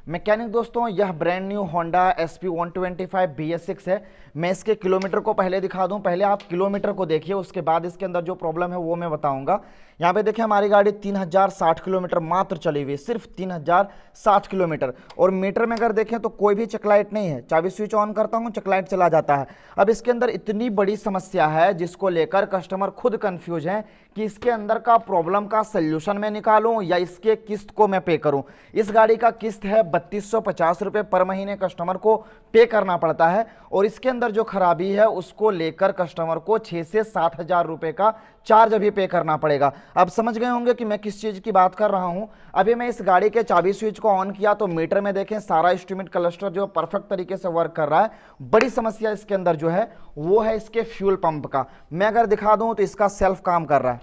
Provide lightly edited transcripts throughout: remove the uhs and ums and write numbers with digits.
Mechanic दोस्तों, यह brand new Honda SP 125 BS6 है। मैं इसके किलोमीटर को पहले दिखा दूं। पहले आप किलोमीटर को देखिए, उसके बाद इसके अंदर जो प्रॉब्लम है वो मैं बताऊंगा। यहाँ पे देखिए हमारी गाड़ी 3060 किलोमीटर मात्र चली हुई है, सिर्फ 3060 किलोमीटर। और मीटर में अगर देखें तो कोई भी चेकलाइट नहीं है। चाबी स्विच ऑन करता हूँ, चेकलाइट चला जाता है। अब इसके अंदर इतनी बड़ी समस्या है जिसको लेकर कस्टमर खुद कंफ्यूज है कि इसके अंदर का प्रॉब्लम का सल्यूशन मैं निकालूं या इसके किस्त को मैं पे करूं। इस गाड़ी का किस्त है 3250 रुपये पर महीने कस्टमर को पे करना पड़ता है। और इसके अंदर जो खराबी है उसको लेकर कस्टमर को 6 से 7 हजार रुपये का चार्ज अभी पे करना पड़ेगा। अब समझ गए होंगे कि मैं किस चीज़ की बात कर रहा हूं। अभी मैं इस गाड़ी के चाबी स्विच को ऑन किया तो मीटर में देखें सारा इंस्ट्रूमेंट क्लस्टर जो परफेक्ट तरीके से वर्क कर रहा है। बड़ी समस्या इसके अंदर जो है वो है इसके फ्यूल पंप का। मैं अगर दिखा दूं तो इसका सेल्फ काम कर रहा है,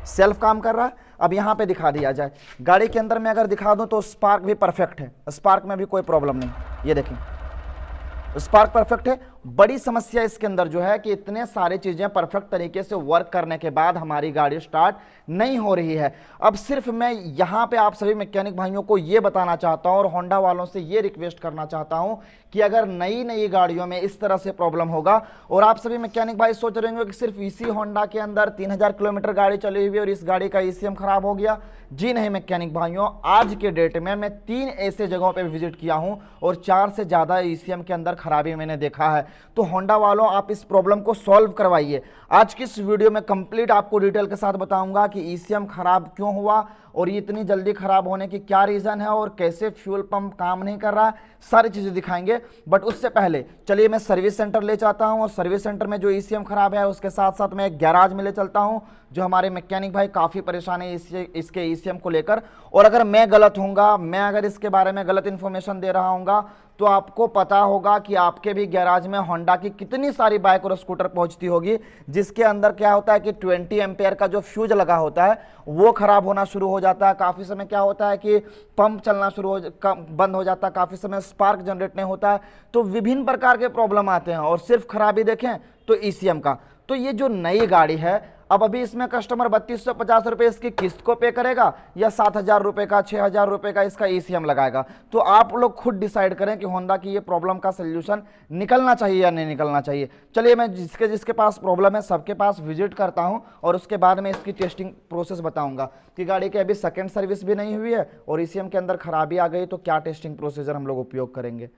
सेल्फ काम कर रहा है। अब यहाँ पे दिखा दिया जाए, गाड़ी के अंदर मैं अगर दिखा दूं तो स्पार्क भी परफेक्ट है, स्पार्क में भी कोई प्रॉब्लम नहीं। ये देखें स्पार्क परफेक्ट है। बड़ी समस्या इसके अंदर जो है कि इतने सारी चीजें परफेक्ट तरीके से वर्क करने के बाद हमारी गाड़ी स्टार्ट नहीं हो रही है। अब सिर्फ मैं यहां पे आप सभी मैकेनिक भाइयों को यह बताना चाहता हूं और होंडा वालों से यह रिक्वेस्ट करना चाहता हूं कि अगर नई नई गाड़ियों में इस तरह से प्रॉब्लम होगा और आप सभी मैकेनिक भाई सोच रहे होंगे कि सिर्फ इसी होंडा के अंदर 3000 किलोमीटर गाड़ी चली हुई और इस गाड़ी का ECM खराब हो गया। जी नहीं मैकेनिक भाइयों, आज के डेट में मैं 3 ऐसे जगहों पे विजिट किया हूं और 4 से ज़्यादा ECM के अंदर खराबी मैंने देखा है। तो होंडा वालों, आप इस प्रॉब्लम को सॉल्व करवाइए। आज की इस वीडियो में कंप्लीट आपको डिटेल के साथ बताऊंगा कि ECM खराब क्यों हुआ और ये इतनी जल्दी खराब होने की क्या रीज़न है और कैसे फ्यूल पंप काम नहीं कर रहा है, सारी चीज़ें दिखाएंगे। बट उससे पहले चलिए मैं सर्विस सेंटर ले जाता हूं और सर्विस सेंटर में जो ECM खराब है उसके साथ साथ मैं एक गैराज में ले चलता हूं जो हमारे मैकेनिक भाई काफ़ी परेशान है इसके ECM को लेकर। और अगर मैं गलत हूँगा, मैं अगर इसके बारे में गलत इन्फॉर्मेशन दे रहा हूँगा तो आपको पता होगा कि आपके भी गैराज में होंडा की कितनी सारी बाइक और स्कूटर पहुंचती होगी जिसके अंदर क्या होता है कि 20 एम्पेयर का जो फ्यूज लगा होता है वो खराब होना शुरू हो जाता है। काफ़ी समय क्या होता है कि पंप चलना बंद हो जाता है, काफ़ी समय स्पार्क जनरेट नहीं होता है। तो विभिन्न प्रकार के प्रॉब्लम आते हैं और सिर्फ खराबी देखें तो ECM का। तो ये जो नई गाड़ी है, अब अभी इसमें कस्टमर 3250 रुपये इसकी किस्त को पे करेगा या 7000 रुपये का 6000 रुपये का इसका ECM लगाएगा। तो आप लोग खुद डिसाइड करें कि होंडा की ये प्रॉब्लम का सल्यूशन निकलना चाहिए या नहीं निकलना चाहिए। चलिए मैं जिसके जिसके पास प्रॉब्लम है सबके पास विजिट करता हूं और उसके बाद में इसकी टेस्टिंग प्रोसेस बताऊंगा कि गाड़ी की अभी सेकेंड सर्विस भी नहीं हुई है और ECM के अंदर खराबी आ गई तो क्या टेस्टिंग प्रोसीजर हम लोग उपयोग करेंगे।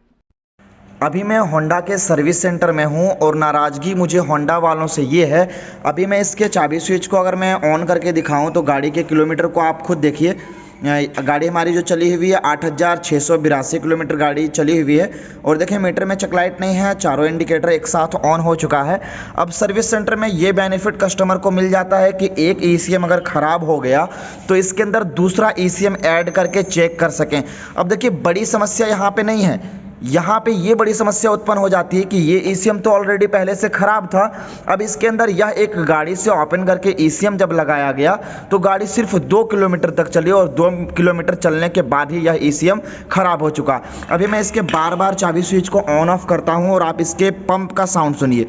अभी मैं होंडा के सर्विस सेंटर में हूं और नाराज़गी मुझे होंडा वालों से ये है। अभी मैं इसके चाबी स्विच को अगर मैं ऑन करके दिखाऊं तो गाड़ी के किलोमीटर को आप खुद देखिए। गाड़ी हमारी जो चली हुई है 8682 किलोमीटर गाड़ी चली हुई है। और देखिए मीटर में चेकलाइट नहीं है, चारों इंडिकेटर एक साथ ऑन हो चुका है। अब सर्विस सेंटर में ये बेनिफिट कस्टमर को मिल जाता है कि एक ECM अगर ख़राब हो गया तो इसके अंदर दूसरा ECM ऐड करके चेक कर सकें। अब देखिए बड़ी समस्या यहाँ पे नहीं है, यहाँ पे ये बड़ी समस्या उत्पन्न हो जाती है कि ये ECM तो ऑलरेडी पहले से ख़राब था। अब इसके अंदर यह एक गाड़ी से ओपन करके ECM जब लगाया गया तो गाड़ी सिर्फ 2 किलोमीटर तक चली और 2 किलोमीटर चलने के बाद ही यह ECM ख़राब हो चुका। अभी मैं इसके बार बार चाबी स्विच को ऑन ऑफ करता हूँ और आप इसके पंप का साउंड सुनिए।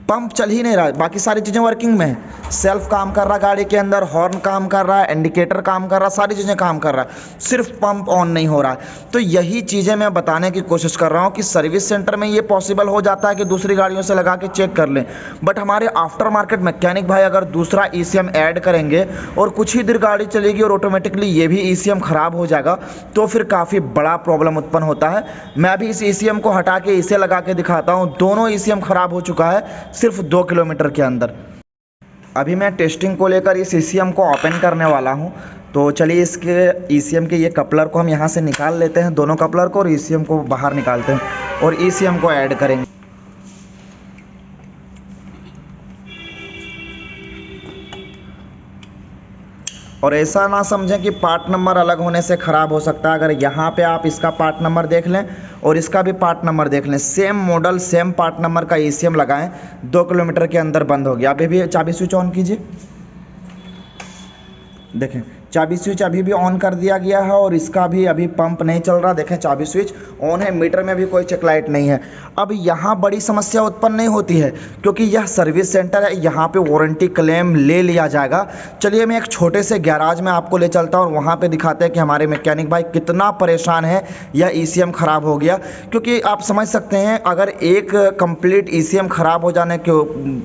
पंप चल ही नहीं रहा, बाकी सारी चीज़ें वर्किंग में है। सेल्फ काम कर रहा गाड़ी के अंदर, हॉर्न काम कर रहा है, इंडिकेटर काम कर रहा, सारी चीज़ें काम कर रहा है, सिर्फ पंप ऑन नहीं हो रहा है। तो यही चीज़ें मैं बताने की कोशिश कर रहा हूँ कि सर्विस सेंटर में ये पॉसिबल हो जाता है कि दूसरी गाड़ियों से लगा के चेक कर लें। बट हमारे आफ्टर मार्केट मैकेनिक भाई अगर दूसरा ECM ऐड करेंगे और कुछ ही देर गाड़ी चलेगी और ऑटोमेटिकली ये भी ECM ख़राब हो जाएगा तो फिर काफ़ी बड़ा प्रॉब्लम उत्पन्न होता है। मैं अभी इस ECM को हटा के इसे लगा के दिखाता हूँ, दोनों ECM ख़राब हो चुका है सिर्फ 2 किलोमीटर के अंदर। अभी मैं टेस्टिंग को लेकर इस ECM को ओपन करने वाला हूं। तो चलिए इसके ECM के ये कपलर को हम यहां से निकाल लेते हैं, दोनों कपलर को, और ECM को बाहर निकालते हैं और ECM को ऐड करेंगे। और ऐसा ना समझें कि पार्ट नंबर अलग होने से ख़राब हो सकता है। अगर यहाँ पे आप इसका पार्ट नंबर देख लें और इसका भी पार्ट नंबर देख लें, same model same part number का ECM लगाएं, 2 किलोमीटर के अंदर बंद हो गया। अभी भी चाबी स्विच ऑन कीजिए, देखें चाबी स्विच अभी भी ऑन कर दिया गया है और इसका भी अभी पंप नहीं चल रहा। देखें चाबी स्विच ऑन है, मीटर में भी कोई चेक लाइट नहीं है। अब यहाँ बड़ी समस्या उत्पन्न नहीं होती है क्योंकि यह सर्विस सेंटर है, यहाँ पे वारंटी क्लेम ले लिया जाएगा। चलिए मैं एक छोटे से गैराज में आपको ले चलता हूँ और वहाँ पे दिखाते हैं कि हमारे मैकेनिक भाई कितना परेशान है, यह ECM ख़राब हो गया। क्योंकि आप समझ सकते हैं अगर एक कंप्लीट ECM ख़राब हो जाने के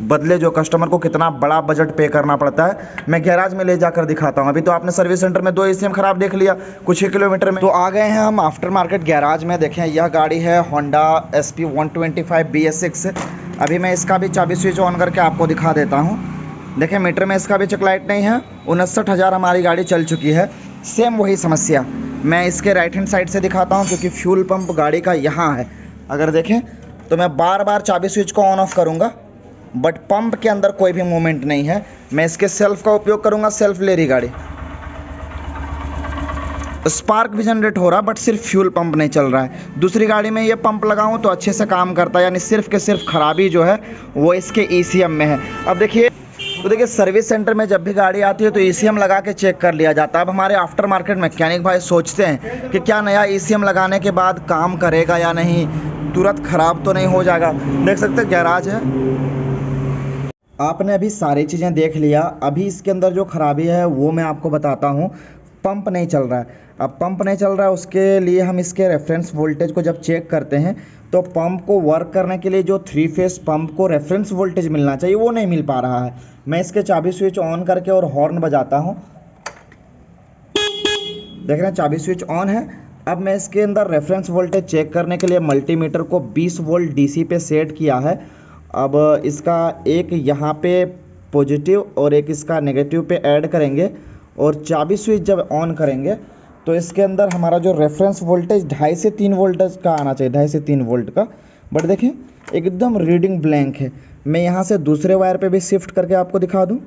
बदले जो कस्टमर को कितना बड़ा बजट पे करना पड़ता है। मैं गैराज में ले जाकर दिखाता हूँ। अभी तो आपने सर्विस सेंटर में 2 ECM ख़राब देख लिया कुछ ही किलोमीटर में। तो आ गए हैं हम आफ्टर मार्केट गैराज में। देखें यह गाड़ी है होंडा SP 125 BS6। अभी मैं इसका भी चाबी स्विच ऑन करके आपको दिखा देता हूँ। देखें मीटर में इसका भी चेक लाइट नहीं है। 59,000 हमारी गाड़ी चल चुकी है। सेम वही समस्या मैं इसके राइट हैंड साइड से दिखाता हूँ क्योंकि फ्यूल पंप गाड़ी का यहाँ है। अगर देखें तो मैं बार बार चाबी स्विच को ऑन ऑफ करूँगा बट पंप के अंदर कोई भी मूवमेंट नहीं है। मैं इसके सेल्फ का उपयोग करूँगा, सेल्फ ले रही गाड़ी, स्पार्क भी जनरेट हो रहा बट सिर्फ फ्यूल पंप नहीं चल रहा है। दूसरी गाड़ी में ये पंप लगाऊं तो अच्छे से काम करता है, यानी सिर्फ के सिर्फ खराबी जो है वो इसके ECM में है। अब देखिए तो देखिए सर्विस सेंटर में जब भी गाड़ी आती है तो ECM लगा के चेक कर लिया जाता है। अब हमारे आफ्टर मार्केट मैकेनिक भाई सोचते हैं कि क्या नया ECM लगाने के बाद काम करेगा या नहीं, तुरंत ख़राब तो नहीं हो जाएगा। देख सकते हैं गैराज है, आपने अभी सारी चीज़ें देख लिया। अभी इसके अंदर जो खराबी है वो मैं आपको बताता हूँ। पंप नहीं चल रहा है। अब पंप नहीं चल रहा है उसके लिए हम इसके रेफरेंस वोल्टेज को जब चेक करते हैं तो पंप को वर्क करने के लिए जो 3 फेस पंप को रेफरेंस वोल्टेज मिलना चाहिए वो नहीं मिल पा रहा है। मैं इसके चाबी स्विच ऑन करके और हॉर्न बजाता हूँ। देख रहे हैं चाबी स्विच ऑन है। अब मैं इसके अंदर रेफरेंस वोल्टेज चेक करने के लिए मल्टीमीटर को 20 वोल्ट DC पे सेट किया है। अब इसका एक यहाँ पे पॉजिटिव और एक इसका नेगेटिव पे ऐड करेंगे और चाबी स्विच जब ऑन करेंगे तो इसके अंदर हमारा जो रेफरेंस वोल्टेज 2.5 से 3 वोल्ट का आना चाहिए, 2.5 से 3 वोल्ट का। बट देखें एकदम रीडिंग ब्लैंक है। मैं यहाँ से दूसरे वायर पे भी शिफ्ट करके आपको दिखा दूँ,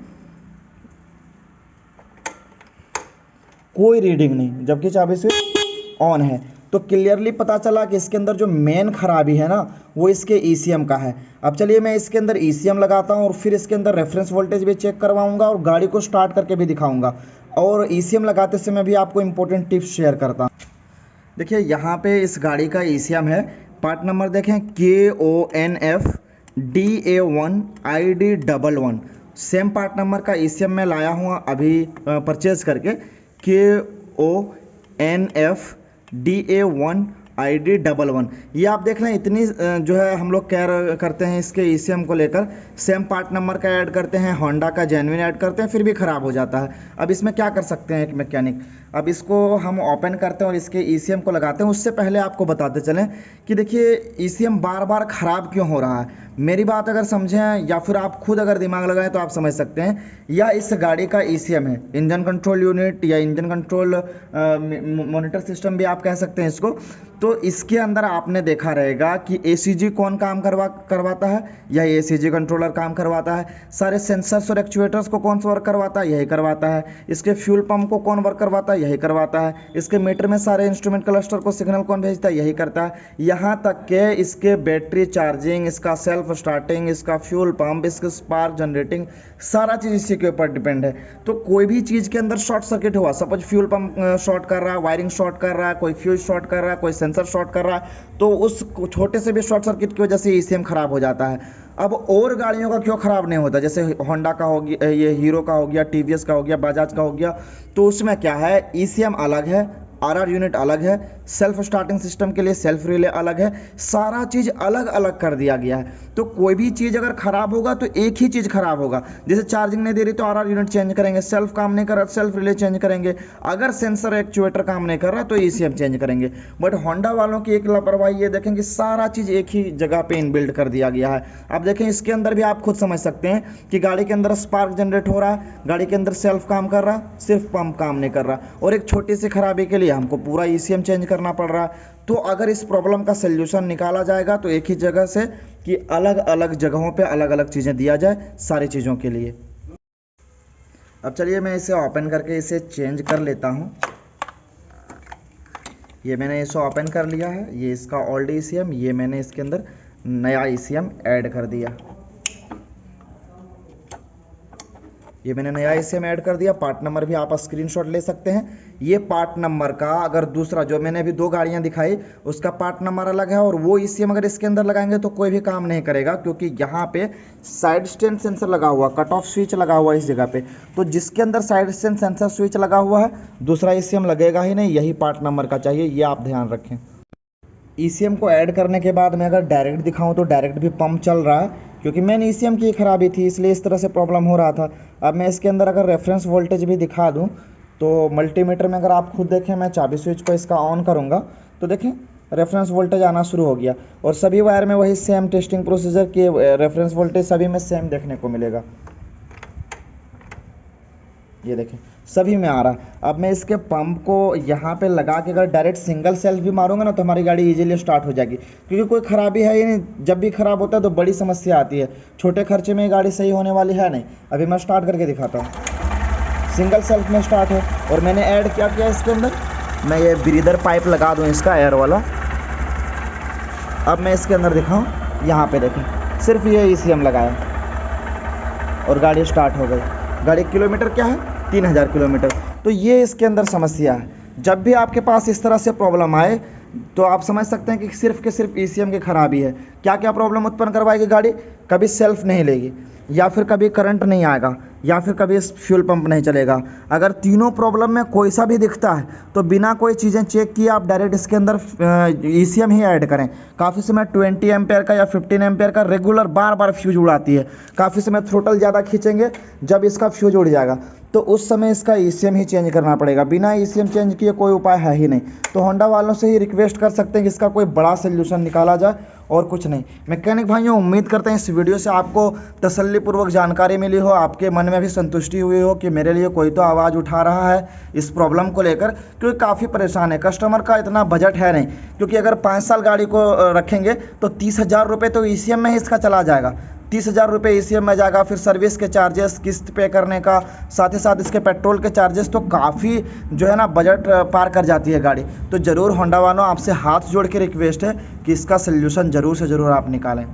कोई रीडिंग नहीं, जबकि चाबी स्विच ऑन है। तो क्लियरली पता चला कि इसके अंदर जो मेन खराबी है ना वो इसके ECM का है। अब चलिए मैं इसके अंदर ECM लगाता हूँ और फिर इसके अंदर रेफरेंस वोल्टेज भी चेक करवाऊंगा और गाड़ी को स्टार्ट करके भी दिखाऊंगा। और ECM लगाते समय भी आपको इंपॉर्टेंट टिप्स शेयर करता हूँ। देखिए यहाँ पे इस गाड़ी का ECM है, पार्ट नंबर देखें KONF DA1 ID11। Same part number का ECM मैं लाया हूँ अभी परचेज करके, KONF DA1 ID11। ये आप देख लें इतनी जो है हम लोग केयर करते हैं इसके ECM को लेकर। सेम पार्ट नंबर का ऐड करते हैं, होंडा का जेन्युइन ऐड करते हैं, फिर भी ख़राब हो जाता है। अब इसमें क्या कर सकते हैं एक मैकेनिक, अब इसको हम ओपन करते हैं और इसके ECM को लगाते हैं। उससे पहले आपको बताते चलें कि देखिए ECM बार बार ख़राब क्यों हो रहा है। मेरी बात अगर समझें या फिर आप खुद अगर दिमाग लगाएं तो आप समझ सकते हैं। या इस गाड़ी का ECM है, इंजन कंट्रोल यूनिट या इंजन कंट्रोल मॉनिटर सिस्टम भी आप कह सकते हैं इसको। तो इसके अंदर आपने देखा रहेगा कि ACG कौन काम करवाता है, यह ACG कंट्रोलर काम करवाता है। सारे सेंसर्स और एक्चुएटर्स को कौन सा वर्क करवाता है, यही करवाता है। इसके फ्यूल पंप को कौन वर्क करवाता है, यही करवाता है। इसके मीटर में सारे इंस्ट्रूमेंट क्लस्टर को सिग्नल कौन भेजता है, यही करता है। यहाँ तक के इसके बैटरी चार्जिंग, इसका सेल्फ स्टार्टिंग, इसका फ्यूल पंप, इसका स्पार्क जनरेटिंग, सारा चीज़ इसी के ऊपर डिपेंड है। तो कोई भी चीज़ के अंदर शॉर्ट सर्किट हुआ, सपोज फ्यूल पंप शॉर्ट कर रहा है, वायरिंग शॉर्ट कर रहा है, कोई फ्यूज शॉर्ट कर रहा है, कोई सेंसर शॉर्ट कर रहा है, तो उस छोटे से भी शॉर्ट सर्किट की वजह से ECM खराब हो जाता है। अब और गाड़ियों का क्यों खराब नहीं होता, जैसे होंडा का हो गया, ये हीरो का हो गया, TVS का हो गया, बजाज का हो गया, तो उसमें क्या है ECM अलग है, RR यूनिट अलग है, सेल्फ स्टार्टिंग सिस्टम के लिए सेल्फ रिले अलग है, सारा चीज़ अलग अलग कर दिया गया है। तो कोई भी चीज़ अगर ख़राब होगा तो एक ही चीज़ ख़राब होगा। जैसे चार्जिंग नहीं दे रही तो RR यूनिट चेंज करेंगे, सेल्फ काम नहीं कर रहा सेल्फ रिले चेंज करेंगे, अगर सेंसर एक्चुएटर काम नहीं कर रहा तो ECM चेंज करेंगे। बट होंडा वालों की एक लापरवाही ये देखें कि सारा चीज़ एक ही जगह पे इनबिल्ड कर दिया गया है। अब देखें इसके अंदर भी आप खुद समझ सकते हैं कि गाड़ी के अंदर स्पार्क जनरेट हो रहा है, गाड़ी के अंदर सेल्फ काम कर रहा, सिर्फ पंप काम नहीं कर रहा, और एक छोटी सी खराबी के लिए हमको पूरा ECM चेंज करना पड़ रहा है। तो अगर इस प्रॉब्लम का सल्यूशन निकाला जाएगा तो एक ही जगह से कि अलग अलग जगहों पे अलग अलग चीज़ें दिया जाए सारी चीज़ों के लिए। अब चलिए मैं इसे ओपन करके इसे चेंज कर लेता हूँ। ये मैंने इसे ओपन कर लिया है, ये इसका ओल्ड ECM, ये मैंने इसके अंदर नया ECM ऐड कर दिया। ये मैंने नया ईसीएम ऐड कर दिया। पार्ट नंबर भी आप स्क्रीनशॉट ले सकते हैं। ये पार्ट नंबर का अगर दूसरा जो मैंने अभी 2 गाड़ियां दिखाई उसका पार्ट नंबर अलग है, और वो ईसीएम अगर इसके अंदर लगाएंगे तो कोई भी काम नहीं करेगा, क्योंकि यहाँ पे साइड स्टैंड सेंसर लगा हुआ, कट ऑफ स्विच लगा हुआ इस जगह पे। तो जिसके अंदर साइड स्टैंड सेंसर स्विच लगा हुआ है दूसरा ईसीएम लगेगा ही नहीं, यही पार्ट नंबर का चाहिए, ये आप ध्यान रखें। ईसीएम को ऐड करने के बाद मैं अगर डायरेक्ट दिखाऊं तो डायरेक्ट भी पंप चल रहा है, क्योंकि मेन ईसीएम की खराबी थी इसलिए इस तरह से प्रॉब्लम हो रहा था। अब मैं इसके अंदर अगर रेफरेंस वोल्टेज भी दिखा दूं तो मल्टीमीटर में अगर आप खुद देखें, मैं चाबी स्विच को इसका ऑन करूंगा तो देखें रेफरेंस वोल्टेज आना शुरू हो गया, और सभी वायर में वही सेम टेस्टिंग प्रोसीजर के रेफरेंस वोल्टेज सभी में सेम देखने को मिलेगा। ये देखें सभी में आ रहा है। अब मैं इसके पंप को यहाँ पे लगा के अगर डायरेक्ट सिंगल सेल्फ भी मारूंगा ना तो हमारी गाड़ी इजीली स्टार्ट हो जाएगी, क्योंकि कोई खराबी है ही नहीं। जब भी खराब होता है तो बड़ी समस्या आती है, छोटे खर्चे में ये गाड़ी सही होने वाली है नहीं। अभी मैं स्टार्ट करके दिखाता हूँ, सिंगल सेल्फ में स्टार्ट है। और मैंने ऐड क्या किया इसके अंदर, मैं ये ब्रीदर पाइप लगा दूँ इसका एयर वाला। अब मैं इसके अंदर दिखाऊँ, यहाँ पे देखें सिर्फ ये ईसीएम लगाया और गाड़ी स्टार्ट हो गई। गाड़ी किलोमीटर क्या है 3000 किलोमीटर। तो ये इसके अंदर समस्या है। जब भी आपके पास इस तरह से प्रॉब्लम आए तो आप समझ सकते हैं कि सिर्फ के सिर्फ ईसीएम की खराबी है। क्या क्या प्रॉब्लम उत्पन्न करवाएगी गाड़ी, कभी सेल्फ नहीं लेगी, या फिर कभी करंट नहीं आएगा, या फिर कभी फ्यूल पंप नहीं चलेगा। अगर तीनों प्रॉब्लम में कोई सा भी दिखता है तो बिना कोई चीज़ें चेक किए आप डायरेक्ट इसके अंदर ईसीएम ही ऐड करें। काफ़ी समय 20 एम्पेयर का या 15 एम्पेयर का रेगुलर बार बार फ्यूज उड़ाती है। काफ़ी समय थ्रोटल ज़्यादा खींचेंगे, जब इसका फ्यूज उड़ जाएगा तो उस समय इसका ईसीएम ही चेंज करना पड़ेगा। बिना ईसीएम चेंज किए कोई उपाय है ही नहीं। तो होंडा वालों से ही रिक्वेस्ट कर सकते हैं कि इसका कोई बड़ा सोल्यूशन निकाला जाए, और कुछ नहीं। मैकेनिक भाइयों, उम्मीद करते हैं इस वीडियो से आपको तसल्लीपूर्वक जानकारी मिली हो, आपके मन में भी संतुष्टि हुई हो कि मेरे लिए कोई तो आवाज़ उठा रहा है इस प्रॉब्लम को लेकर, क्योंकि काफ़ी परेशान है। कस्टमर का इतना बजट है नहीं, क्योंकि अगर 5 साल गाड़ी को रखेंगे तो 30,000 रुपये तो ईसीएम में ही इसका चला जाएगा। 30,000 रुपये ईसीएम में जाएगा, फिर सर्विस के चार्जेस, किस्त पे करने का, साथ ही साथ इसके पेट्रोल के चार्जेस, तो काफ़ी जो है ना बजट पार कर जाती है गाड़ी। तो ज़रूर होंडा वालों, आपसे हाथ जोड़ के रिक्वेस्ट है कि इसका सल्यूशन ज़रूर से ज़रूर आप निकालें।